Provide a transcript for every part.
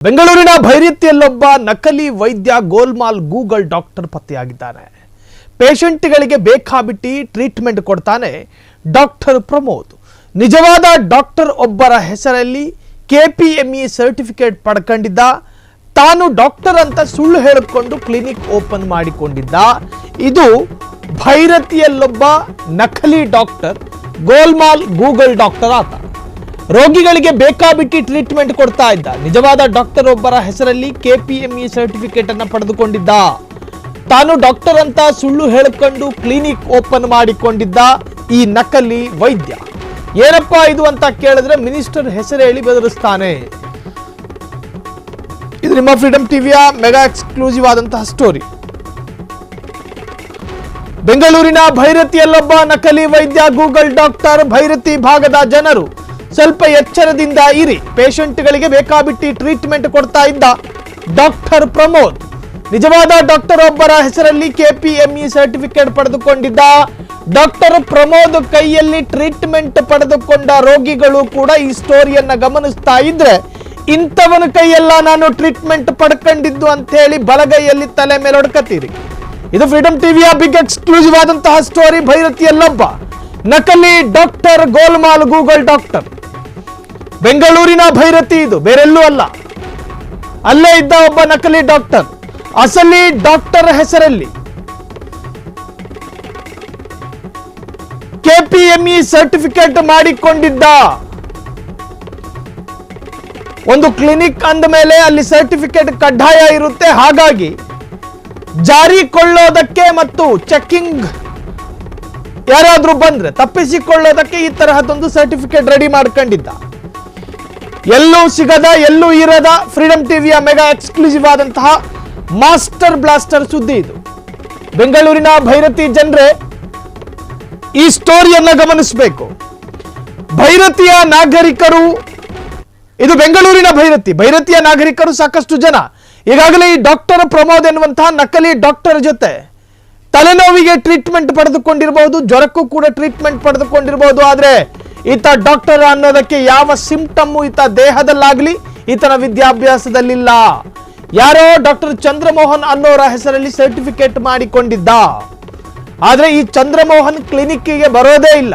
ಬೆಂಗಳೂರಿನ ಭೈರತಿಯಲ್ಲೊಬ್ಬ ನಕಲಿ ವೈದ್ಯ ಗೋಲ್ಮಾಲ್ ಗೂಗಲ್ ಡಾಕ್ಟರ್ ಪತ್ತೆಯಾಗಿದ್ದಾನೆ. ಪೇಷಂಟ್ಗಳಿಗೆ ಬೇಕಾಬಿಟ್ಟಿ ಟ್ರೀಟ್ಮೆಂಟ್ ಕೊಡ್ತಾನೆ ಡಾಕ್ಟರ್ ಪ್ರಮೋದ್. ನಿಜವಾದ ಡಾಕ್ಟರ್ ಒಬ್ಬರ ಹೆಸರಲ್ಲಿ ಕೆಪಿಎಂಇ ಸರ್ಟಿಫಿಕೇಟ್ ಪಡ್ಕೊಂಡಿದ್ದ. ತಾನು ಡಾಕ್ಟರ್ ಅಂತ ಸುಳ್ಳು ಹೇಳಿಕೊಂಡು ಕ್ಲಿನಿಕ್ ಓಪನ್ ಮಾಡಿಕೊಂಡಿದ್ದ. ಇದು ಭೈರತಿಯಲ್ಲೊಬ್ಬ ನಕಲಿ ಡಾಕ್ಟರ್ ಗೋಲ್ಮಾಲ್ ಗೂಗಲ್ ಡಾಕ್ಟರ್ ಆತ. ರೋಗಿಗಳಿಗೆ ಬೇಕಾಬಿಟ್ಟಿ ಟ್ರೀಟ್ಮೆಂಟ್ ಕೊಡ್ತಾ ಇದ್ದ. ನಿಜವಾದ ಡಾಕ್ಟರ್ ಒಬ್ಬರ ಹೆಸರಲ್ಲಿ ಕೆಪಿಎಂಇ ಸರ್ಟಿಫಿಕೇಟ್ ಅನ್ನು ಪಡೆದುಕೊಂಡಿದ್ದ. ತಾನು ಡಾಕ್ಟರ್ ಅಂತ ಸುಳ್ಳು ಹೇಳಿಕೊಂಡು ಕ್ಲಿನಿಕ್ ಓಪನ್ ಮಾಡಿಕೊಂಡಿದ್ದ ಈ ನಕಲಿ ವೈದ್ಯ. ಏನಪ್ಪ ಇದು ಅಂತ ಕೇಳಿದ್ರೆ ಮಿನಿಸ್ಟರ್ ಹೆಸರು ಹೇಳಿ ಬೆದರಿಸ್ತಾನೆ. ಇದು ನಿಮ್ಮ ಫ್ರೀಡಂ ಟಿವಿಯ ಮೆಗಾ ಎಕ್ಸ್ಕ್ಲೂಸಿವ್ ಆದಂತಹ ಸ್ಟೋರಿ. ಬೆಂಗಳೂರಿನ ಭೈರತಿಯಲ್ಲೊಬ್ಬ ನಕಲಿ ವೈದ್ಯ ಗೂಗಲ್ ಡಾಕ್ಟರ್. ಭೈರತಿ ಭಾಗದ ಜನರು ಸ್ವಲ್ಪ ಎಚ್ಚರದಿಂದ ಇರಿ. ಪೇಷಂಟ್ಗಳಿಗೆ ಬೇಕಾಬಿಟ್ಟಿ ಟ್ರೀಟ್ಮೆಂಟ್ ಕೊಡ್ತಾ ಇದ್ದ ಡಾಕ್ಟರ್ ಪ್ರಮೋದ್. ನಿಜವಾದ ಡಾಕ್ಟರ್ ಒಬ್ಬರ ಹೆಸರಲ್ಲಿ ಕೆಪಿಎಂಇ ಸರ್ಟಿಫಿಕೇಟ್ ಪಡೆದುಕೊಂಡಿದ್ದ. ಡಾಕ್ಟರ್ ಪ್ರಮೋದ್ ಕೈಯಲ್ಲಿ ಟ್ರೀಟ್ಮೆಂಟ್ ಪಡೆದುಕೊಂಡ ರೋಗಿಗಳು ಕೂಡ ಈ ಸ್ಟೋರಿಯನ್ನ ಗಮನಿಸ್ತಾ ಇದ್ರೆ, ಇಂಥವನ ಕೈಯೆಲ್ಲ ನಾನು ಟ್ರೀಟ್ಮೆಂಟ್ ಪಡ್ಕೊಂಡಿದ್ದು ಅಂತ ಹೇಳಿ ಬಲಗೈಯಲ್ಲಿ ತಲೆ ಮೇಲೆ ಹೊಡ್ಕತ್ತೀರಿ. ಇದು ಫ್ರೀಡಂ ಟಿವಿಯ ಬಿಗ್ ಎಕ್ಸ್ಕ್ಲೂಸಿವ್ ಆದಂತಹ ಸ್ಟೋರಿ. ಭೈರತಿಯಲ್ಲೊಬ್ಬ ನಕಲಿ ಡಾಕ್ಟರ್ ಗೋಲ್ಮಾಲ್ ಗೂಗಲ್ ಡಾಕ್ಟರ್. ಬೆಂಗಳೂರಿನ ಭೈರತಿ, ಇದು ಬೇರೆಲ್ಲೂ ಅಲ್ಲ. ಅಲ್ಲೇ ಇದ್ದ ಒಬ್ಬ ನಕಲಿ ಡಾಕ್ಟರ್. ಅಸಲಿ ಡಾಕ್ಟರ್ ಹೆಸರಲ್ಲಿ ಕೆಪಿಎಂಇ ಸರ್ಟಿಫಿಕೇಟ್ ಮಾಡಿಕೊಂಡಿದ್ದ. ಒಂದು ಕ್ಲಿನಿಕ್ ಅಂದ ಮೇಲೆ ಅಲ್ಲಿ ಸರ್ಟಿಫಿಕೇಟ್ ಕಡ್ಡಾಯ ಇರುತ್ತೆ. ಹಾಗಾಗಿ ಜಾರಿಕೊಳ್ಳೋದಕ್ಕೆ ಮತ್ತು ಚೆಕಿಂಗ್ ಯಾರಾದ್ರೂ ಬಂದ್ರೆ ತಪ್ಪಿಸಿಕೊಳ್ಳೋದಕ್ಕೆ ಈ ತರಹದೊಂದು ಸರ್ಟಿಫಿಕೇಟ್ ರೆಡಿ ಮಾಡ್ಕೊಂಡಿದ್ದ. ಎಲ್ಲೂ ಸಿಗದ, ಎಲ್ಲೂ ಇರದ ಫ್ರೀಡಂ ಟಿವಿಯ ಮೆಗಾ ಎಕ್ಸ್ಕ್ಲೂಸಿವ್ ಆದಂತಹ ಮಾಸ್ಟರ್ ಬ್ಲಾಸ್ಟರ್ ಸುದ್ದಿ ಇದು. ಬೆಂಗಳೂರಿನ ಭೈರತಿ ಜನರೇ ಈ ಸ್ಟೋರಿಯನ್ನ ಗಮನಿಸಬೇಕು. ಭೈರತಿಯ ನಾಗರಿಕರು, ಇದು ಬೆಂಗಳೂರಿನ ಭೈರತಿಯ ನಾಗರಿಕರು ಸಾಕಷ್ಟು ಜನ ಈಗಾಗಲೇ ಈ ಡಾಕ್ಟರ್ ಪ್ರಮೋದ್ ಎನ್ನುವಂತಹ ನಕಲಿ ಡಾಕ್ಟರ್ ಜೊತೆ ತಲೆನೋವಿಗೆ ಟ್ರೀಟ್ಮೆಂಟ್ ಪಡೆದುಕೊಂಡಿರಬಹುದು, ಜ್ವರಕ್ಕೂ ಕೂಡ ಟ್ರೀಟ್ಮೆಂಟ್ ಪಡೆದುಕೊಂಡಿರಬಹುದು. ಆದ್ರೆ ಈತ ಡಾಕ್ಟರ್ ಅನ್ನೋದಕ್ಕೆ ಯಾವ ಸಿಂಪ್ಟಮ್ ಈತ ದೇಹದಲ್ಲಾಗ್ಲಿ ಈತನ ವಿದ್ಯಾಭ್ಯಾಸದಲ್ಲಿಲ್ಲ. ಯಾರೋ ಡಾಕ್ಟರ್ ಚಂದ್ರಮೋಹನ್ ಅನ್ನೋರ ಹೆಸರಲ್ಲಿ ಸರ್ಟಿಫಿಕೇಟ್ ಮಾಡಿಕೊಂಡಿದ್ದ. ಆದ್ರೆ ಈ ಚಂದ್ರಮೋಹನ್ ಕ್ಲಿನಿಕ್ಗೆ ಬರೋದೇ ಇಲ್ಲ.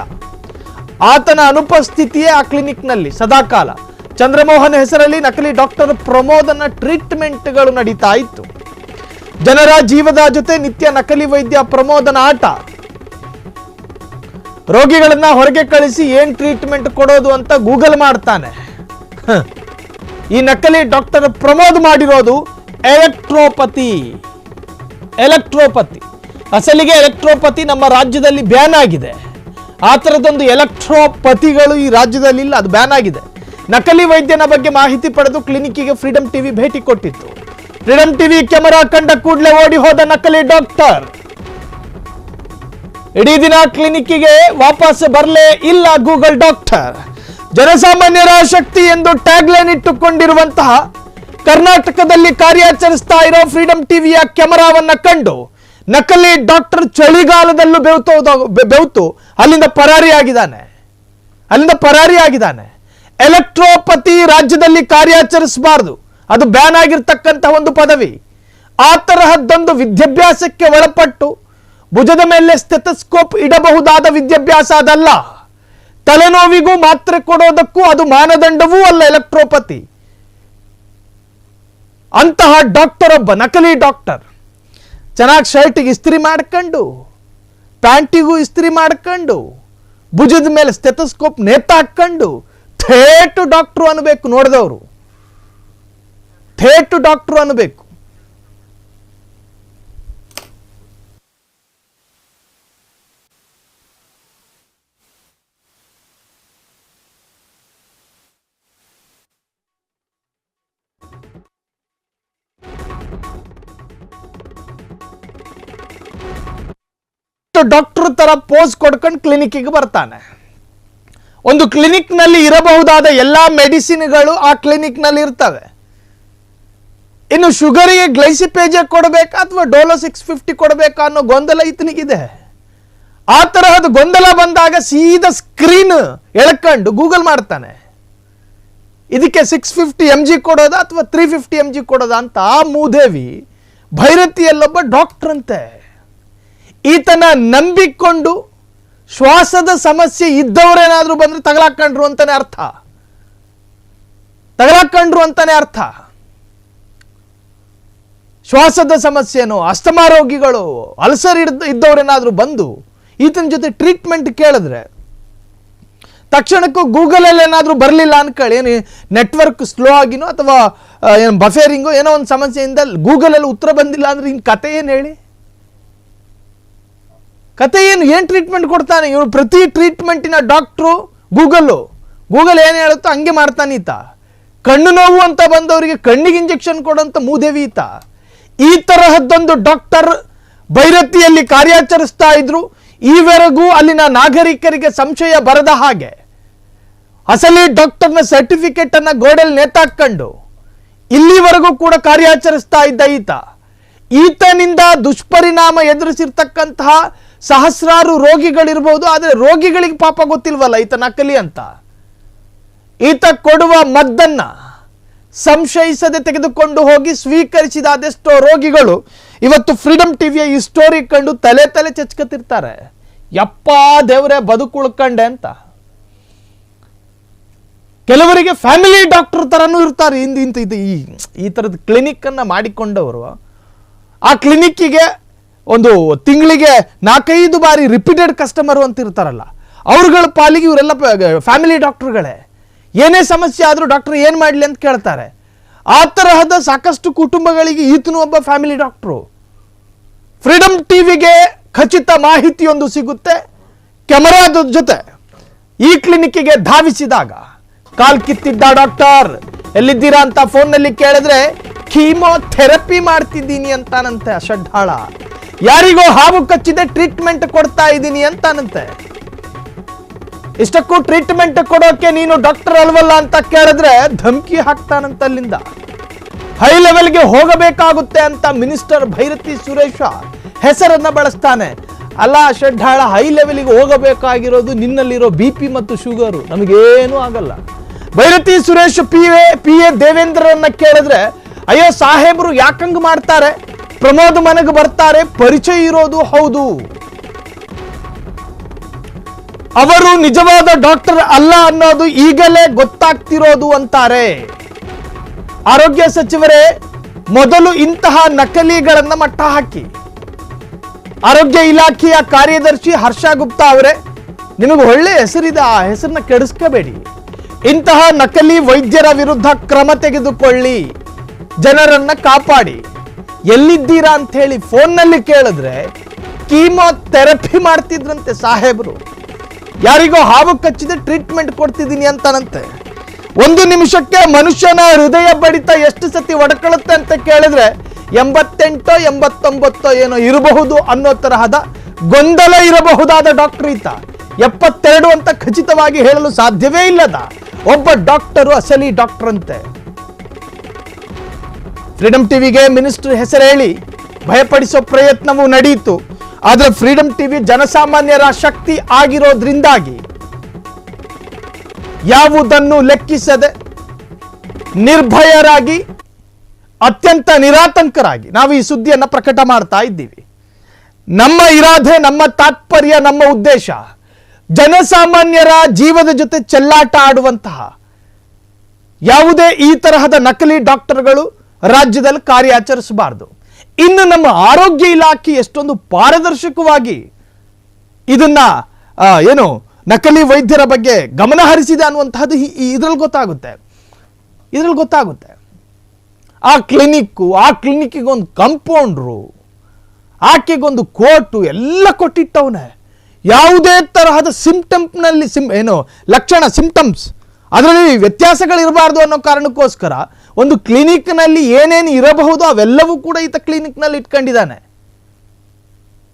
ಆತನ ಅನುಪಸ್ಥಿತಿಯೇ ಆ ಕ್ಲಿನಿಕ್ನಲ್ಲಿ ಸದಾಕಾಲ. ಚಂದ್ರಮೋಹನ್ ಹೆಸರಲ್ಲಿ ನಕಲಿ ಡಾಕ್ಟರ್ ಪ್ರಮೋದನ ಟ್ರೀಟ್ಮೆಂಟ್ಗಳು ನಡೀತಾ ಇತ್ತು. ಜನರ ಜೀವದ ಜೊತೆ ನಿತ್ಯ ನಕಲಿ ವೈದ್ಯ ಪ್ರಮೋದನ ಆಟ. ರೋಗಿಗಳನ್ನ ಹೊರಗೆ ಕಳಿಸಿ ಏನ್ ಟ್ರೀಟ್ಮೆಂಟ್ ಕೊಡೋದು ಅಂತ ಗೂಗಲ್ ಮಾಡ್ತಾನೆ. ಈ ನಕಲಿ ಡಾಕ್ಟರ್ ಪ್ರಮೋದ್ ಮಾಡಿರೋದು ಎಲೆಕ್ಟ್ರೋಪತಿ. ಅಸಲಿಗೆ ಎಲೆಕ್ಟ್ರೋಪತಿ ನಮ್ಮ ರಾಜ್ಯದಲ್ಲಿ ಬ್ಯಾನ್ ಆಗಿದೆ. ಆ ತರದೊಂದು ಎಲೆಕ್ಟ್ರೋಪತಿಗಳು ಈ ರಾಜ್ಯದಲ್ಲಿ ಇಲ್ಲ, ಅದು ಬ್ಯಾನ್ ಆಗಿದೆ. ನಕಲಿ ವೈದ್ಯನ ಬಗ್ಗೆ ಮಾಹಿತಿ ಪಡೆದು ಕ್ಲಿನಿಕ್ಗೆ ಫ್ರೀಡಂ ಟಿವಿ ಭೇಟಿ ಕೊಟ್ಟಿತ್ತು. ಫ್ರೀಡಂ ಟಿವಿ ಕ್ಯಾಮೆರಾ ಕಂಡ ಕೂಡಲೇ ಓಡಿ ಹೋದ ನಕಲಿ ಡಾಕ್ಟರ್. ಇಡೀ ದಿನ ಕ್ಲಿನಿಕ್ಗೆ ವಾಪಸ್ ಬರಲೇ ಇಲ್ಲ ಗೂಗಲ್ ಡಾಕ್ಟರ್. ಜನಸಾಮಾನ್ಯರ ಶಕ್ತಿ ಎಂದು ಟ್ಯಾಗ್ಲೈನ್ ಇಟ್ಟುಕೊಂಡಿರುವಂತಹ ಕರ್ನಾಟಕದಲ್ಲಿ ಕಾರ್ಯಾಚರಿಸ್ತಾ ಇರೋ ಫ್ರೀಡಂ ಟಿವಿಯ ಕ್ಯಾಮೆರಾವನ್ನ ಕಂಡು ನಕಲಿ ಡಾಕ್ಟರ್ ಚಳಿಗಾಲದಲ್ಲೂ ಬೆವ್ತು ಅಲ್ಲಿಂದ ಪರಾರಿಯಾಗಿದ್ದಾನೆ. ಎಲೆಕ್ಟ್ರೋಪತಿ ರಾಜ್ಯದಲ್ಲಿ ಕಾರ್ಯಾಚರಿಸಬಾರದು, ಅದು ಬ್ಯಾನ್ ಆಗಿರ್ತಕ್ಕಂಥ ಒಂದು ಪದವಿ. ಆ ತರಹದ್ದೊಂದು ವಿದ್ಯಾಭ್ಯಾಸಕ್ಕೆ ಒಳಪಟ್ಟು ಭುಜದ ಮೇಲೆ ಸ್ಟೆಥೋಸ್ಕೋಪ್ ಇಡಬಹುದಾದ ವಿದ್ಯಾಭ್ಯಾಸ ಅದಲ್ಲ. ತಲೆನೋವಿಗೂ ಮಾತ್ರೆ ಕೊಡೋದಕ್ಕೂ ಅದು ಮಾನದಂಡವೂ ಅಲ್ಲ ಎಲೆಕ್ಟ್ರೋಪತಿ. ಅಂತಹ ಡಾಕ್ಟರ್ ಒಬ್ಬ ನಕಲಿ ಡಾಕ್ಟರ್ ಚೆನ್ನಾಗಿ ಶರ್ಟಿಗೆ ಇಸ್ತ್ರಿ ಮಾಡ್ಕೊಂಡು, ಪ್ಯಾಂಟಿಗೂ ಇಸ್ತ್ರಿ ಮಾಡ್ಕೊಂಡು, ಭುಜದ ಮೇಲೆ ಸ್ಟೆಥೋಸ್ಕೋಪ್ ನೇತಾಕೊಂಡು ಥೇಟು ಡಾಕ್ಟ್ರು ಅನ್ಬೇಕು. ನೋಡಿದವರು ಥೇಟು ಡಾಕ್ಟ್ರು ಅನ್ಬೇಕು. ಡಾಕ್ಟರ್ ತರ ಪೋಸ್ ಕೊಡ್ಕೊಂಡು ಕ್ಲಿನಿಕ್ಗೆ ಬರ್ತಾನೆ. ಒಂದು ಕ್ಲಿನಿಕ್ ನಲ್ಲಿ ಇರಬಹುದಾದ ಎಲ್ಲಾ ಮೆಡಿಸಿನ್ಗಳು ಆ ಕ್ಲಿನಿಕ್ ನಲ್ಲಿ ಇರ್ತವೆ. ಇನ್ನು ಶುಗರಿಗೆ ಗ್ಲೈಸಿಪೇಜೆ ಕೊಡಬೇಕಾ ಅಥವಾ ಡೋಲೋ 650 ಕೊಡಬೇಕಾ ಅನ್ನೋ ಗೊಂದಲ ಈತನಿಗಿದೆ. ಆ ತರಹದ ಗೊಂದಲ ಬಂದಾಗ ಸೀದಾ ಸ್ಕ್ರೀನ್ ಎಳ್ಕೊಂಡು ಗೂಗಲ್ ಮಾಡ್ತಾನೆ. ಇದಕ್ಕೆ 650 mg ಕೊಡೋದಾ ಅಥವಾ 350 mg ಕೊಡೋದಾ ಅಂತ ಆ ಮೂದೇವಿ ಭೈರತಿಯಲ್ಲೊಬ್ಬ ಡಾಕ್ಟರ್ ಅಂತೆ. ಈತನ ನಂಬಿಕೊಂಡು ಶ್ವಾಸದ ಸಮಸ್ಯೆ ಇದ್ದವರೇನಾದ್ರೂ ಬಂದ್ರೆ ತಗಲಾಕೊಂಡ್ರು ಅಂತಾನೆ ಅರ್ಥ. ಶ್ವಾಸದ ಸಮಸ್ಯೆನೋ, ಅಸ್ತಮಾ ರೋಗಿಗಳು, ಅಲ್ಸರ್ ಇದ್ದವರೇನಾದ್ರೂ ಬಂದು ಈತನ ಜೊತೆ ಟ್ರೀಟ್ಮೆಂಟ್ ಕೇಳಿದ್ರೆ ತಕ್ಷಣಕ್ಕೂ ಗೂಗಲಲ್ಲಿ ಏನಾದರೂ ಬರಲಿಲ್ಲ ಅನ್ಕೊಳ್ಳಿ, ಏನು ನೆಟ್ವರ್ಕ್ ಸ್ಲೋ ಆಗಿನೋ ಅಥವಾ ಏನು ಬಫೇರಿಂಗೋ ಏನೋ ಒಂದು ಸಮಸ್ಯೆಯಿಂದ ಗೂಗಲಲ್ಲಿ ಉತ್ತರ ಬಂದಿಲ್ಲ ಅಂದ್ರೆ ಇನ್ನು ಕತೆ ಏನು ಹೇಳಿ? ಕತೆ ಏನು ಟ್ರೀಟ್ಮೆಂಟ್ ಕೊಡ್ತಾನೆ ಇವರು? ಪ್ರತಿ ಟ್ರೀಟ್ಮೆಂಟಿನ ಡಾಕ್ಟ್ರು ಗೂಗಲ್ ಏನು ಹೇಳುತ್ತೋ ಹಂಗೆ ಮಾಡ್ತಾನೆ ಈತ. ಕಣ್ಣು ನೋವು ಅಂತ ಬಂದವರಿಗೆ ಕಣ್ಣಿಗೆ ಇಂಜೆಕ್ಷನ್ ಕೊಡೋಂಥ ಮೂದೇವಿ ಈತ. ಈ ತರಹದ್ದೊಂದು ಡಾಕ್ಟರ್ ಭೈರತಿಯಲ್ಲಿ ಕಾರ್ಯಾಚರಿಸ್ತಾ ಇದ್ರು. ಈವರೆಗೂ ಅಲ್ಲಿನ ನಾಗರಿಕರಿಗೆ ಸಂಶಯ ಬರದ ಹಾಗೆ ಅಸಲಿ ಡಾಕ್ಟರ್ನ ಸರ್ಟಿಫಿಕೇಟ್ ಅನ್ನ ಗೋಡೆಯಲ್ಲಿ ನೇತಾಕೊಂಡು ಇಲ್ಲಿವರೆಗೂ ಕೂಡ ಕಾರ್ಯಾಚರಿಸ್ತಾ ಇದ್ದ ಈತನಿಂದ ದುಷ್ಪರಿಣಾಮ ಎದುರಿಸಿರ್ತಕ್ಕಂತಹ ಸಹಸ್ರಾರು ರೋಗಿಗಳಿರಬಹುದು. ಆದರೆ ರೋಗಿಗಳಿಗೆ ಪಾಪ ಗೊತ್ತಿಲ್ವಲ್ಲ ಈತ ನಕಲಿ ಅಂತ. ಈತ ಕೊಡುವ ಮದ್ದನ್ನ ಸಂಶಯಿಸದೆ ತೆಗೆದುಕೊಂಡು ಹೋಗಿ ಸ್ವೀಕರಿಸಿದ ಅದೆಷ್ಟೋ ರೋಗಿಗಳು ಇವತ್ತು ಫ್ರೀಡಮ್ ಟಿವಿಯ ಈ ಸ್ಟೋರಿ ಕಂಡು ತಲೆ ಚಚ್ಕತಿರ್ತಾರೆ. ಯಪ್ಪ ದೇವರೇ ಬದುಕುಳ್ಕಂಡೆ ಅಂತ. ಕೆಲವರಿಗೆ ಫ್ಯಾಮಿಲಿ ಡಾಕ್ಟರ್ ತರನೂ ಇರ್ತಾರೆ. ಈ ತರದ ಕ್ಲಿನಿಕ್ ಅನ್ನ ಮಾಡಿಕೊಂಡವರು ಆ ಕ್ಲಿನಿಕ್ಕಿಗೆ ಒಂದು ತಿಂಗಳಿಗೆ 4-5 ಬಾರಿ ರಿಪೀಟೆಡ್ ಕಸ್ಟಮರ್ ಅಂತ ಇರ್ತಾರಲ್ಲ, ಅವ್ರಗಳ ಪಾಲಿಗೆ ಇವರೆಲ್ಲ ಫ್ಯಾಮಿಲಿ ಡಾಕ್ಟರ್ಗಳೇ. ಏನೇ ಸಮಸ್ಯೆ ಆದರೂ ಡಾಕ್ಟರ್ ಏನು ಮಾಡಲಿ ಅಂತ ಕೇಳ್ತಾರೆ. ಆ ತರಹದ ಸಾಕಷ್ಟು ಕುಟುಂಬಗಳಿಗೆ ಈತನು ಒಬ್ಬ ಫ್ಯಾಮಿಲಿ ಡಾಕ್ಟ್ರು. ಫ್ರೀಡಮ್ ಟಿವಿಗೆ ಖಚಿತ ಮಾಹಿತಿಯೊಂದು ಸಿಗುತ್ತೆ. ಕ್ಯಾಮರಾದ ಜೊತೆ ಈ ಕ್ಲಿನಿಕ್ಕಿಗೆ ಧಾವಿಸಿದಾಗ ಕಾಲ್ ಕಿತ್ತಿದ್ದ ಡಾಕ್ಟರ್ ಎಲ್ಲಿದ್ದೀರಾ ಅಂತ ಫೋನ್ನಲ್ಲಿ ಕೇಳಿದ್ರೆ ಕೀಮೋಥೆರಪಿ ಮಾಡ್ತಿದ್ದೀನಿ ಅಂತಾನಂತೆ ಅಷಡ್ಡಾಳ. ಯಾರಿಗೋ ಹಾವು ಕಚ್ಚಿದೆ ಟ್ರೀಟ್ಮೆಂಟ್ ಕೊಡ್ತಾ ಇದ್ದೀನಿ ಅಂತಾನಂತೆ. ಇಷ್ಟಕ್ಕೂ ಟ್ರೀಟ್ಮೆಂಟ್ ಕೊಡೋಕೆ ನೀನು ಡಾಕ್ಟರ್ ಅಲ್ವಲ್ಲ ಅಂತ ಕೇಳಿದ್ರೆ ಧಮಕಿ ಹಾಕ್ತಾನಂತ. ಅಲ್ಲಿಂದ ಹೈ ಲೆವೆಲ್ಗೆ ಹೋಗಬೇಕಾಗುತ್ತೆ ಅಂತ ಮಿನಿಸ್ಟರ್ ಭೈರತಿ ಸುರೇಶ ಹೆಸರನ್ನ ಬಳಸ್ತಾನೆ. ಅಲ್ಲ ಅಷಡ್ಡಾಳ, ಹೈ ಲೆವೆಲ್ಗೆ ಹೋಗಬೇಕಾಗಿರೋದು ನಿನ್ನಲ್ಲಿರೋ BP ಮತ್ತು ಶುಗರು, ನಮಗೇನೂ ಆಗಲ್ಲ. ಭೈರತಿ ಸುರೇಶ್ ಪಿ ಎ ದೇವೇಂದ್ರರನ್ನ ಕೇಳಿದ್ರೆ ಅಯ್ಯೋ ಸಾಹೇಬರು ಯಾಕಂಗ್ ಮಾಡ್ತಾರೆ, ಪ್ರಮೋದ್ ಮನೆಗೆ ಬರ್ತಾರೆ, ಪರಿಚಯ ಇರೋದು ಹೌದು, ಅವರು ನಿಜವಾದ ಡಾಕ್ಟರ್ ಅಲ್ಲ ಅನ್ನೋದು ಈಗಲೇ ಗೊತ್ತಾಗ್ತಿರೋದು ಅಂತಾರೆ. ಆರೋಗ್ಯ ಸಚಿವರೇ ಮೊದಲು ಇಂತಹ ನಕಲಿಗಳನ್ನ ಮಟ್ಟ ಹಾಕಿ. ಆರೋಗ್ಯ ಇಲಾಖೆಯ ಕಾರ್ಯದರ್ಶಿ ಹರ್ಷ ಗುಪ್ತಾ ಅವರೇ, ನಿಮಗೆ ಒಳ್ಳೆ ಹೆಸರಿದೆ, ಆ ಹೆಸರನ್ನ ಕೆಡಿಸ್ಕೋಬೇಡಿ. ಇಂತಹ ನಕಲಿ ವೈದ್ಯರ ವಿರುದ್ಧ ಕ್ರಮ ತೆಗೆದುಕೊಳ್ಳಿ, ಜನರನ್ನ ಕಾಪಾಡಿ. ಎಲ್ಲಿದ್ದೀರಾ ಅಂತ ಹೇಳಿ ಫೋನ್ನಲ್ಲಿ ಕೇಳಿದ್ರೆ ಕೀಮೋಥೆರಪಿ ಮಾಡ್ತಿದ್ರಂತೆ ಸಾಹೇಬರು. ಯಾರಿಗೋ ಹಾವು ಕಚ್ಚಿದೆ ಟ್ರೀಟ್ಮೆಂಟ್ ಕೊಡ್ತಿದ್ದೀನಿ ಅಂತಾನಂತೆ. 1 ನಿಮಿಷಕ್ಕೆ ಮನುಷ್ಯನ ಹೃದಯ ಬಡಿತ ಎಷ್ಟು ಸತಿ ಒಡ್ಕೊಳ್ಳುತ್ತೆ ಅಂತ ಕೇಳಿದ್ರೆ 88 89 ಏನೋ ಇರಬಹುದು ಅನ್ನೋ ತರಹದ ಗೊಂದಲ ಇರಬಹುದಾದ ಡಾಕ್ಟರ್ ಈತ. 72 ಅಂತ ಖಚಿತವಾಗಿ ಹೇಳಲು ಸಾಧ್ಯವೇ ಇಲ್ಲದ ಒಬ್ಬ ಡಾಕ್ಟರು ಅಸಲಿ ಡಾಕ್ಟರ್ ಅಂತೆ. ಫ್ರೀಡಮ್ ಟಿವಿಗೆ ಮಿನಿಸ್ಟರ್ ಹೆಸರು ಹೇಳಿ ಭಯಪಡಿಸೋ ಪ್ರಯತ್ನವೂ ನಡೆಯಿತು. ಆದ್ರೆ ಫ್ರೀಡಮ್ ಟಿವಿ ಜನಸಾಮಾನ್ಯರ ಶಕ್ತಿ ಆಗಿರೋದ್ರಿಂದಾಗಿ ಯಾವುದನ್ನು ಲೆಕ್ಕಿಸದೆ ನಿರ್ಭಯರಾಗಿ ಅತ್ಯಂತ ನಿರಾತಂಕರಾಗಿ ನಾವು ಈ ಸುದ್ದಿಯನ್ನು ಪ್ರಕಟ ಮಾಡ್ತಾ ಇದ್ದೀವಿ. ನಮ್ಮ ಇರಾದೆ, ನಮ್ಮ ತಾತ್ಪರ್ಯ, ನಮ್ಮ ಉದ್ದೇಶ ಜನಸಾಮಾನ್ಯರ ಜೀವದ ಜೊತೆ ಚೆಲ್ಲಾಟ ಆಡುವಂತಹ ಯಾವುದೇ ಈ ತರಹದ ನಕಲಿ ಡಾಕ್ಟರ್ಗಳು ರಾಜ್ಯದಲ್ಲಿ ಕಾರ್ಯಾಚರಿಸಬಾರದು. ಇನ್ನು ನಮ್ಮ ಆರೋಗ್ಯ ಇಲಾಖೆ ಎಷ್ಟೊಂದು ಪಾರದರ್ಶಕವಾಗಿ ಇದನ್ನ ನಕಲಿ ವೈದ್ಯರ ಬಗ್ಗೆ ಗಮನ ಹರಿಸಿದೆ ಅನ್ನುವಂತಹದ್ದು ಇದ್ರಲ್ಲಿ ಗೊತ್ತಾಗುತ್ತೆ. ಆ ಕ್ಲಿನಿಕ್ಕಿಗೆ ಒಂದು ಕಂಪೌಂಡ್ರು, ಆಕೆಗೊಂದು ಕೋಟು ಎಲ್ಲ ಕೊಟ್ಟಿಟ್ಟವನೇ. ಯಾವುದೇ ತರಹದ ಸಿಂಪ್ಟಮ್ಸ್ ಅದರಲ್ಲಿ ವ್ಯತ್ಯಾಸಗಳಿರಬಾರ್ದು ಅನ್ನೋ ಕಾರಣಕ್ಕೋಸ್ಕರ ಒಂದು ಕ್ಲಿನಿಕ್ನಲ್ಲಿ ಏನೇನು ಇರಬಹುದು ಅವೆಲ್ಲವೂ ಕೂಡ ಈತ ಕ್ಲಿನಿಕ್ನಲ್ಲಿ ಇಟ್ಕೊಂಡಿದ್ದಾನೆ.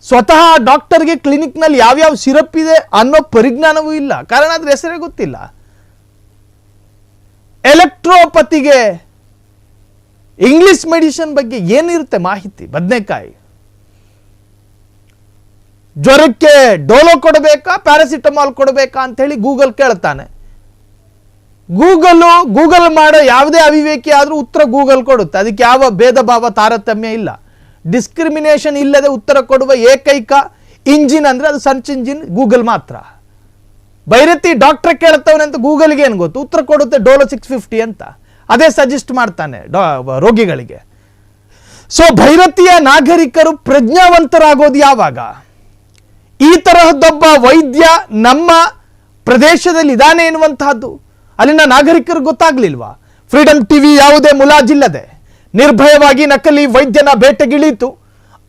ಸ್ವತಃ ಡಾಕ್ಟರ್ಗೆ ಕ್ಲಿನಿಕ್ನಲ್ಲಿ ಯಾವ್ಯಾವ ಸಿರಪ್ ಇದೆ ಅನ್ನೋ ಪರಿಜ್ಞಾನವೂ ಇಲ್ಲ, ಕಾರಣ ಅದ್ರ ಹೆಸರೇ ಗೊತ್ತಿಲ್ಲ. ಎಲೆಕ್ಟ್ರೋಪತಿಗೆ ಇಂಗ್ಲಿಷ್ ಮೆಡಿಸಿನ್ ಬಗ್ಗೆ ಏನಿರುತ್ತೆ ಮಾಹಿತಿ? ಬದನೆಕಾಯಿ. ಜ್ವರಕ್ಕೆ ಡೋಲೋ ಕೊಡಬೇಕಾ ಪ್ಯಾರಾಸಿಟಮಾಲ್ ಕೊಡಬೇಕಾ ಅಂತ ಹೇಳಿ ಗೂಗಲ್ ಕೇಳ್ತಾನೆ. ಗೂಗಲ್ ಮಾಡೋ ಯಾವುದೇ ಅವಿವೇಕಿ ಆದರೂ ಉತ್ತರ ಗೂಗಲ್ ಕೊಡುತ್ತೆ. ಅದಕ್ಕೆ ಯಾವ ಭೇದ ಭಾವ ತಾರತಮ್ಯ ಇಲ್ಲ. ಡಿಸ್ಕ್ರಿಮಿನೇಷನ್ ಇಲ್ಲದೆ ಉತ್ತರ ಕೊಡುವ ಏಕೈಕ ಇಂಜಿನ್ ಅಂದರೆ ಅದು ಸರ್ಚ್ ಇಂಜಿನ್ ಗೂಗಲ್ ಮಾತ್ರ. ಭೈರತಿ ಡಾಕ್ಟರ್ ಕೇಳ್ತವನೆ ಅಂತ ಗೂಗಲ್ಗೆ ಏನು ಗೊತ್ತು? ಉತ್ತರ ಕೊಡುತ್ತೆ ಡೋಲೋ 650 ಅಂತ, ಅದೇ ಸಜೆಸ್ಟ್ ಮಾಡ್ತಾನೆ ರೋಗಿಗಳಿಗೆ. ಸೊ ಭೈರತಿಯ ನಾಗರಿಕರು ಪ್ರಜ್ಞಾವಂತರಾಗೋದು ಯಾವಾಗ? ಈ ತರಹದೊಬ್ಬ ವೈದ್ಯ ನಮ್ಮ ಪ್ರದೇಶದಲ್ಲಿ ಇದಾನೆ ಎನ್ನುವಂತಹದ್ದು ಅಲ್ಲಿನ ನಾಗರಿಕರಿಗೆ ಗೊತ್ತಾಗ್ಲಿಲ್ವಾ? ಫ್ರೀಡಮ್ ಟಿವಿ ಯಾವುದೇ ಮುಲಾಜಿಲ್ಲದೆ ನಿರ್ಭಯವಾಗಿ ನಕಲಿ ವೈದ್ಯನ ಬೇಟೆಗಿಳಿಯಿತು.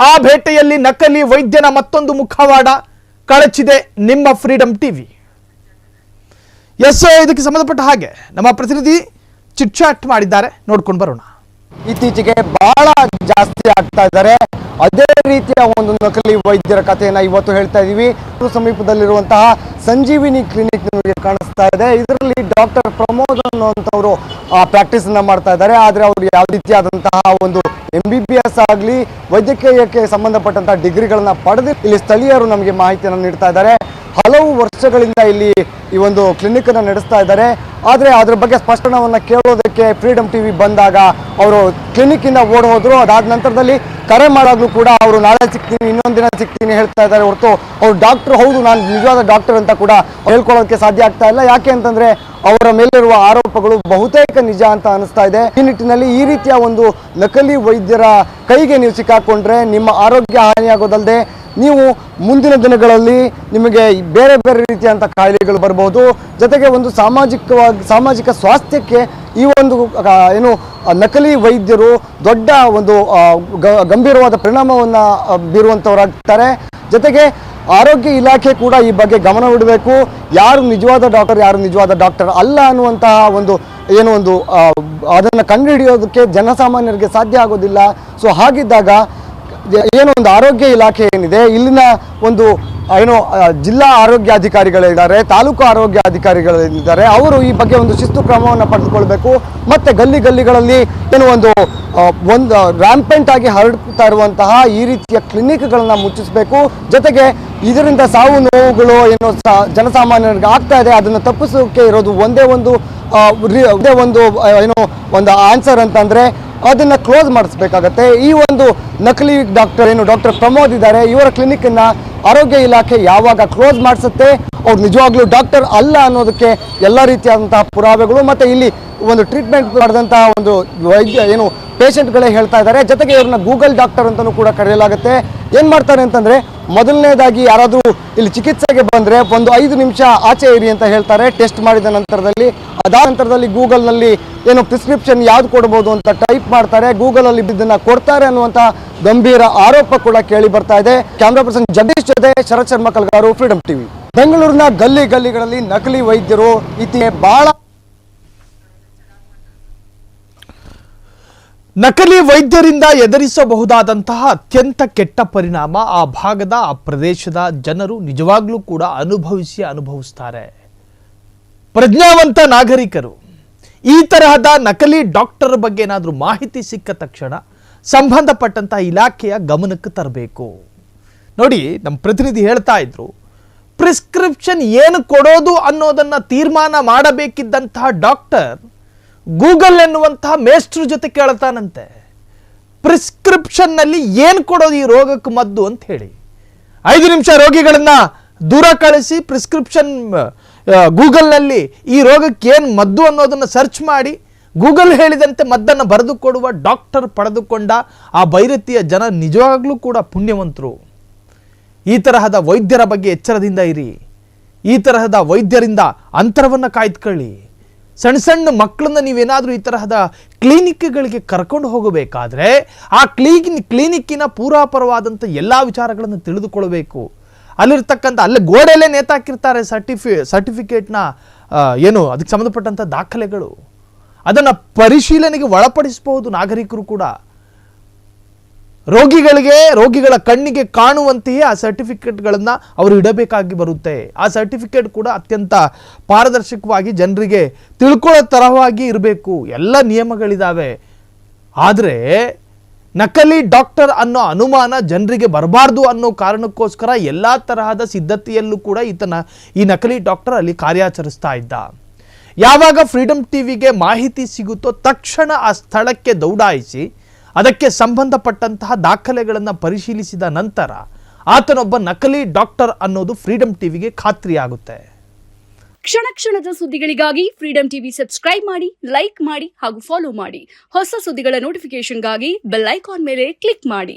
ಆ ಬೇಟೆಯಲ್ಲಿ ನಕಲಿ ವೈದ್ಯನ ಮತ್ತೊಂದು ಮುಖವಾಡ ಕಳಚಿದೆ ನಿಮ್ಮ ಫ್ರೀಡಮ್ ಟಿವಿ. ಇದಕ್ಕೆ ಸಂಬಂಧಪಟ್ಟ ಹಾಗೆ ನಮ್ಮ ಪ್ರತಿನಿಧಿ ಚಿಟ್ಚಾಟ್ ಮಾಡಿದ್ದಾರೆ, ನೋಡ್ಕೊಂಡು ಬರೋಣ. ಇತ್ತೀಚೆಗೆ ಬಹಳ ಜಾಸ್ತಿ ಆಗ್ತಾ ಇದ್ದಾರೆ. ಅದೇ ರೀತಿಯ ಒಂದು ನಕಲಿ ವೈದ್ಯರ ಕಥೆಯನ್ನ ಇವತ್ತು ಹೇಳ್ತಾ ಇದೀವಿ. ಸಮೀಪದಲ್ಲಿರುವಂತಹ ಸಂಜೀವಿನಿ ಕ್ಲಿನಿಕ್ ನಿಮಗೆ ಕಾಣಿಸ್ತಾ ಇದೆ. ಇದರಲ್ಲಿ ಡಾಕ್ಟರ್ ಪ್ರಮೋದ್ ಅನ್ನುವಂಥವ್ರು ಪ್ರಾಕ್ಟೀಸ್ ಅನ್ನ ಮಾಡ್ತಾ ಇದ್ದಾರೆ. ಆದ್ರೆ ಅವರು ಯಾವ ರೀತಿಯಾದಂತಹ ಒಂದು MBBS ಆಗಲಿ ವೈದ್ಯಕೀಯಕ್ಕೆ ಸಂಬಂಧಪಟ್ಟಂತಹ ಡಿಗ್ರಿಗಳನ್ನ ಪಡೆದು ಇಲ್ಲಿ ಸ್ಥಳೀಯರು ನಮಗೆ ಮಾಹಿತಿಯನ್ನು ನೀಡ್ತಾ ಇದ್ದಾರೆ. ಹಲವು ವರ್ಷಗಳಿಂದ ಇಲ್ಲಿ ಈ ಒಂದು ಕ್ಲಿನಿಕ್ ಅನ್ನು ನಡೆಸ್ತಾ ಇದ್ದಾರೆ. ಆದರೆ ಅದ್ರ ಬಗ್ಗೆ ಸ್ಪಷ್ಟನವನ್ನು ಕೇಳೋದಕ್ಕೆ ಫ್ರೀಡಮ್ ಟಿವಿ ಬಂದಾಗ ಅವರು ಕ್ಲಿನಿಕ್ ಇಂದ ಓಡ್ ಹೋದ್ರು. ಅದಾದ ನಂತರದಲ್ಲಿ ಕರೆ ಮಾಡಾಗ್ಲೂ ಕೂಡ ಅವರು ನಾಳೆ ಸಿಗ್ತೀನಿ, ಇನ್ನೊಂದು ದಿನ ಸಿಗ್ತೀನಿ ಹೇಳ್ತಾ ಇದ್ದಾರೆ ಹೊರತು ಅವ್ರು ಡಾಕ್ಟರ್ ಹೌದು ನಾನು ನಿಜವಾದ ಡಾಕ್ಟರ್ ಅಂತ ಕೂಡ ಹೇಳ್ಕೊಳ್ಳೋದಕ್ಕೆ ಸಾಧ್ಯ ಆಗ್ತಾ ಇಲ್ಲ. ಯಾಕೆ ಅಂತಂದ್ರೆ ಅವರ ಮೇಲಿರುವ ಆರೋಪಗಳು ಬಹುತೇಕ ನಿಜ ಅಂತ ಅನಿಸ್ತಾ ಇದೆ. ಈ ನಿಟ್ಟಿನಲ್ಲಿ ಈ ರೀತಿಯ ಒಂದು ನಕಲಿ ವೈದ್ಯರ ಕೈಗೆ ನೀವು ಸಿಕ್ಕಾಕೊಂಡ್ರೆ ನಿಮ್ಮ ಆರೋಗ್ಯ ಹಾನಿಯಾಗೋದಲ್ಲದೆ ನೀವು ಮುಂದಿನ ದಿನಗಳಲ್ಲಿ ನಿಮಗೆ ಬೇರೆ ಬೇರೆ ರೀತಿಯಂಥ ಕಾಯಿಲೆಗಳು ಬರಬಹುದು. ಜೊತೆಗೆ ಒಂದು ಸಾಮಾಜಿಕ ಸ್ವಾಸ್ಥ್ಯಕ್ಕೆ ಈ ಒಂದು ಏನು ನಕಲಿ ವೈದ್ಯರು ದೊಡ್ಡ ಒಂದು ಗಂಭೀರವಾದ ಪರಿಣಾಮವನ್ನು ಬೀರುವಂಥವರಾಗ್ತಾರೆ. ಜೊತೆಗೆ ಆರೋಗ್ಯ ಇಲಾಖೆ ಕೂಡ ಈ ಬಗ್ಗೆ ಗಮನವಿಡಬೇಕು. ಯಾರು ನಿಜವಾದ ಡಾಕ್ಟರ್, ಯಾರು ನಿಜವಾದ ಡಾಕ್ಟರ್ ಅಲ್ಲ ಅನ್ನುವಂತಹ ಒಂದು ಅದನ್ನು ಕಂಡುಹಿಡಿಯೋದಕ್ಕೆ ಜನಸಾಮಾನ್ಯರಿಗೆ ಸಾಧ್ಯ ಆಗೋದಿಲ್ಲ. ಸೊ ಹಾಗಿದ್ದಾಗ ಏನೊಂದು ಆರೋಗ್ಯ ಇಲಾಖೆ ಏನಿದೆ, ಇಲ್ಲಿನ ಒಂದು ಜಿಲ್ಲಾ ಆರೋಗ್ಯಾಧಿಕಾರಿಗಳಿದ್ದಾರೆ, ತಾಲೂಕು ಆರೋಗ್ಯಾಧಿಕಾರಿಗಳಿದ್ದಾರೆ, ಅವರು ಈ ಬಗ್ಗೆ ಒಂದು ಶಿಸ್ತು ಕ್ರಮವನ್ನು ಪಡೆದುಕೊಳ್ಬೇಕು. ಮತ್ತೆ ಗಲ್ಲಿಗಳಲ್ಲಿ ಒಂದು ರ್ಯಾಂಪೆಂಟ್ ಆಗಿ ಹರಡ್ತಾ ಇರುವಂತಹ ಈ ರೀತಿಯ ಕ್ಲಿನಿಕ್ಗಳನ್ನ ಮುಚ್ಚಿಸಬೇಕು. ಜೊತೆಗೆ ಇದರಿಂದ ಸಾವು ನೋವುಗಳು ಜನಸಾಮಾನ್ಯರಿಗೆ ಆಗ್ತಾ ಇದೆ, ಅದನ್ನು ತಪ್ಪಿಸೋಕೆ ಇರೋದು ಒಂದೇ ಒಂದು ಆನ್ಸರ್ ಅಂತಂದ್ರೆ ಅದನ್ನ ಕ್ಲೋಸ್ ಮಾಡಿಸ್ಬೇಕಾಗತ್ತೆ. ಈ ಒಂದು ನಕಲಿ ಡಾಕ್ಟರ್ ಪ್ರಮೋದ್ ಇದ್ದಾರೆ, ಇವರ ಕ್ಲಿನಿಕ್ ಅನ್ನ ಆರೋಗ್ಯ ಇಲಾಖೆ ಯಾವಾಗ ಕ್ಲೋಸ್ ಮಾಡಿಸುತ್ತೆ ಅವ್ರು ನಿಜವಾಗ್ಲೂ ಡಾಕ್ಟರ್ ಅಲ್ಲ ಅನ್ನೋದಕ್ಕೆ ಎಲ್ಲ ರೀತಿಯಾದಂತಹ ಪುರಾವೆಗಳು ಮತ್ತೆ ಇಲ್ಲಿ ಒಂದು ಟ್ರೀಟ್ಮೆಂಟ್ ಮಾಡಿದಂತಹ ಒಂದು ವೈದ್ಯ ಪೇಷಂಟ್ಗಳೇ ಹೇಳ್ತಾ ಇದ್ದಾರೆ. ಜೊತೆಗೆ ಇವ್ರನ್ನ ಗೂಗಲ್ ಡಾಕ್ಟರ್ ಅಂತಾನೂ ಕೂಡ ಕರೆಯಲಾಗುತ್ತೆ. ಏನ್ ಮಾಡ್ತಾರೆ ಅಂತಂದ್ರೆ ಮೊದಲನೇದಾಗಿ ಯಾರಾದ್ರೂ ಇಲ್ಲಿ ಚಿಕಿತ್ಸೆಗೆ ಬಂದ್ರೆ ಒಂದು 5 ನಿಮಿಷ ಆಚೆ ಇರಿ ಅಂತ ಹೇಳ್ತಾರೆ. ಟೆಸ್ಟ್ ಮಾಡಿದ ನಂತರದಲ್ಲಿ ಅದಾದ ನಂತರದಲ್ಲಿ ಗೂಗಲ್ನಲ್ಲಿ ಪ್ರಿಸ್ಕ್ರಿಪ್ಷನ್ ಯಾವ್ದು ಕೊಡ್ಬೋದು ಅಂತ ಟೈಪ್ ಮಾಡ್ತಾರೆ. ಗೂಗಲ್ ಅಲ್ಲಿ ಇದನ್ನ ಕೊಡ್ತಾರೆ ಅನ್ನುವಂತ ಗಂಭೀರ ಆರೋಪ ಕೂಡ ಕೇಳಿ ಬರ್ತಾ ಇದೆ. ಕ್ಯಾಮ್ರಾ ಪರ್ಸನ್ ಜಗದೀಶ್ ಜೊತೆ ಶರತ್ ಶರ್ಮಾ ಕಲ್ಗಾರು, ಫ್ರೀಡಮ್ ಟಿವಿ. ಬೆಂಗಳೂರಿನ ಗಲ್ಲಿಗಳಲ್ಲಿ ನಕಲಿ ವೈದ್ಯರು ಬಹಳ ನಕಲಿ ವೈದ್ಯರಿಂದ ಎದುರಿಸಬಹುದಾದಂತಹ ಅತ್ಯಂತ ಕೆಟ್ಟ ಪರಿಣಾಮ ಆ ಭಾಗದ ಆ ಪ್ರದೇಶದ ಜನರು ನಿಜವಾಗ್ಲೂ ಕೂಡ ಅನುಭವಿಸ್ತಾರೆ. ಪ್ರಜ್ಞಾವಂತ ನಾಗರಿಕರು ಈ ತರಹದ ನಕಲಿ ಡಾಕ್ಟರ್ ಬಗ್ಗೆ ಏನಾದರೂ ಮಾಹಿತಿ ಸಿಕ್ಕ ತಕ್ಷಣ ಸಂಬಂಧಪಟ್ಟಂತಹ ಇಲಾಖೆಯ ಗಮನಕ್ಕೆ ತರಬೇಕು. ನೋಡಿ, ನಮ್ಮ ಪ್ರತಿನಿಧಿ ಹೇಳ್ತಾ ಇದ್ರು, ಪ್ರಿಸ್ಕ್ರಿಪ್ಷನ್ ಏನು ಕೊಡೋದು ಅನ್ನೋದನ್ನ ತೀರ್ಮಾನ ಮಾಡಬೇಕಿದ್ದಂತಹ ಡಾಕ್ಟರ್ ಗೂಗಲ್ ಎನ್ನುವಂತಹ ಮೇಸ್ಟ್ರ ಜೊತೆ ಕೇಳ್ತಾನಂತೆ, ಪ್ರಿಸ್ಕ್ರಿಪ್ಷನ್ ನಲ್ಲಿ ಏನು ಕೊಡೋದು ಈ ರೋಗಕ್ಕೆ ಮದ್ದು ಅಂತ ಹೇಳಿ. 5 ನಿಮಿಷ ರೋಗಿಗಳನ್ನ ದೂರ ಕಳಿಸಿ ಪ್ರಿಸ್ಕ್ರಿಪ್ಷನ್ ಗೂಗಲ್ನಲ್ಲಿ ಈ ರೋಗಕ್ಕೆ ಏನು ಮದ್ದು ಅನ್ನೋದನ್ನು ಸರ್ಚ್ ಮಾಡಿ ಗೂಗಲ್ ಹೇಳಿದಂತೆ ಮದ್ದನ್ನು ಬರೆದು ಕೊಡುವ ಡಾಕ್ಟರ್ ಪಡೆದುಕೊಂಡ ಆ ಭೈರತಿಯ ಜನ ನಿಜವಾಗ್ಲೂ ಕೂಡ ಪುಣ್ಯವಂತರು. ಈ ತರಹದ ವೈದ್ಯರ ಬಗ್ಗೆ ಎಚ್ಚರದಿಂದ ಇರಿ. ಈ ತರಹದ ವೈದ್ಯರಿಂದ ಅಂತರವನ್ನು ಕಾಯ್ದುಕೊಳ್ಳಿ. ಸಣ್ಣ ಮಕ್ಕಳನ್ನ ನೀವೇನಾದರೂ ಈ ತರಹದ ಕ್ಲಿನಿಕ್ಗಳಿಗೆ ಕರ್ಕೊಂಡು ಹೋಗಬೇಕಾದ್ರೆ ಆ ಕ್ಲಿನಿಕ್ಕಿನ ಪೂರಾಪರವಾದಂಥ ಎಲ್ಲ ವಿಚಾರಗಳನ್ನು ತಿಳಿದುಕೊಳ್ಳಬೇಕು. ಅಲ್ಲಿರ್ತಕ್ಕಂಥ ಅಲ್ಲಿ ಗೋಡೆಯಲ್ಲೇ ನೇತಾಕಿರ್ತಾರೆ ಸರ್ಟಿಫಿಕೇಟ್ನ ಅದಕ್ಕೆ ಸಂಬಂಧಪಟ್ಟಂಥ ದಾಖಲೆಗಳು. ಅದನ್ನು ಪರಿಶೀಲನೆಗೆ ಒಳಪಡಿಸಬಹುದು ನಾಗರಿಕರು ಕೂಡ. ರೋಗಿಗಳ ಕಣ್ಣಿಗೆ ಕಾಣುವಂತೆಯೇ ಆ ಸರ್ಟಿಫಿಕೇಟ್ಗಳನ್ನು ಅವರು ಇಡಬೇಕಾಗಿ ಬರುತ್ತೆ. ಆ ಸರ್ಟಿಫಿಕೇಟ್ ಕೂಡ ಅತ್ಯಂತ ಪಾರದರ್ಶಕವಾಗಿ ಜನರಿಗೆ ತಿಳ್ಕೊಳ್ಳೋ ತರವಾಗಿ ಇರಬೇಕು. ಎಲ್ಲ ನಿಯಮಗಳಿದ್ದಾವೆ. ಆದರೆ ನಕಲಿ ಡಾಕ್ಟರ್ ಅನ್ನೋ ಅನುಮಾನ ಜನರಿಗೆ ಬರಬಾರ್ದು ಅನ್ನೋ ಕಾರಣಕ್ಕೋಸ್ಕರ ಎಲ್ಲ ತರಹದ ಸಿದ್ಧತೆಯಲ್ಲೂ ಕೂಡ ಈ ನಕಲಿ ಡಾಕ್ಟರ್ ಅಲ್ಲಿ ಕಾರ್ಯಾಚರಿಸ್ತಾ ಇದ್ದ. ಯಾವಾಗ ಫ್ರೀಡಮ್ ಟಿವಿಗೆ ಮಾಹಿತಿ ಸಿಗುತ್ತೋ ತಕ್ಷಣ ಆ ಸ್ಥಳಕ್ಕೆ ದೌಡಾಯಿಸಿ ಅದಕ್ಕೆ ಸಂಬಂಧಪಟ್ಟಂತಹ ದಾಖಲೆಗಳನ್ನು ಪರಿಶೀಲಿಸಿದ ನಂತರ ಆತನೊಬ್ಬ ನಕಲಿ ಡಾಕ್ಟರ್ ಅನ್ನೋದು ಫ್ರೀಡಮ್ ಟಿವಿಗೆ ಖಾತ್ರಿಯಾಗುತ್ತೆ. ಕ್ಷಣ ಕ್ಷಣದ ಸುದ್ದಿಗಳಿಗಾಗಿ ಫ್ರೀಡಮ್ ಟಿವಿ ಸಬ್ಸ್ಕ್ರೈಬ್ ಮಾಡಿ, ಲೈಕ್ ಮಾಡಿ ಹಾಗೂ ಫಾಲೋ ಮಾಡಿ. ಹೊಸ ಸುದ್ದಿಗಳ ನೋಟಿಫಿಕೇಶನ್ಗಾಗಿ ಬೆಲ್ ಐಕಾನ್ ಮೇಲೆ ಕ್ಲಿಕ್ ಮಾಡಿ.